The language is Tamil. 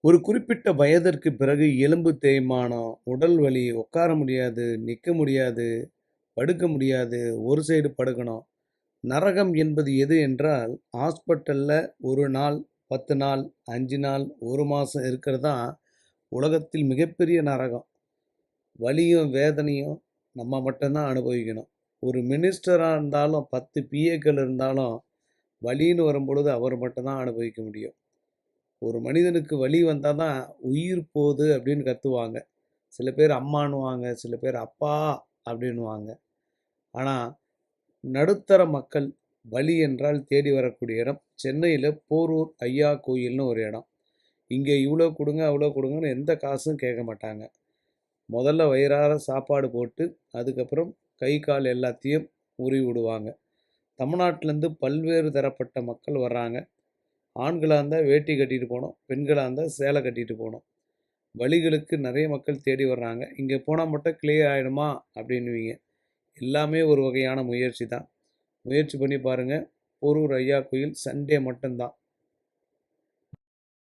ஒரு குறிப்பிட்ட வயதிற்கு பிறகு எலும்பு தேய்மானம், உடல் வலி, உட்கார முடியாது, நிக்க முடியாது, படுக்க முடியாது, ஒரு சைடு படுக்கணும். நரகம் என்பது எது என்றால், ஹாஸ்பிட்டல்ல 1 நாள், 10 நாள், 5 நாள், 1 மாசம் இருக்கிறது தான் உலகத்தில் மிகப்பெரிய நரகம். வலியும், வேதனையும் நம்ம மட்டும் தான் அனுபவிக்கணும். ஒரு மினிஸ்டரா இருந்தாலும், 10 பிஏக்கள் இருந்தாலும், வலின்னு வரும்பொழுது அவர் மட்டும் தான் அனுபவிக்க முடியும். ஒரு மனிதனுக்கு வலி வந்தா தான் உயிர் போகுது அப்படின்னு கத்துவாங்க. சில பேர் அம்மான்னுவாங்க, சில பேர் அப்பா அப்படின்னுவாங்க. ஆனா, நடுத்தர மக்கள் வலி என்றால் தேடி வரக்கூடிய இடம் சென்னையில போரூர் ஐயா கோயில்னு ஒரு இடம். இங்க இவ்வளோ குடுங்க, அவ்வளோ குடுங்கன்னு எந்த காசும் கேட்க மாட்டாங்க. முதல்ல வயிறார சாப்பாடு போட்டு, அதுக்கப்புறம் கை, கால் எல்லாத்தையும் உருவி விடுவாங்க. தமிழ்நாட்டிலேருந்து பல்வேறு தரப்பட்ட மக்கள் வர்றாங்க. ஆண்களா இருந்தா வேட்டி கட்டிட்டு போணும். பெண்களா இருந்தா சேலை கட்டிட்டு போணும். வலிகளுக்கு நிறைய மக்கள் தேடி வர்றாங்க. இங்க போனா மட்டும் கிளியர் ஆயிடுமா அப்படின்னுவீங்க. எல்லாமே ஒரு வகையான முயற்சி தான். முயற்சி பண்ணி பாருங்க. போரூர் ஐயா கோயில் சண்டே மட்டும்தான்.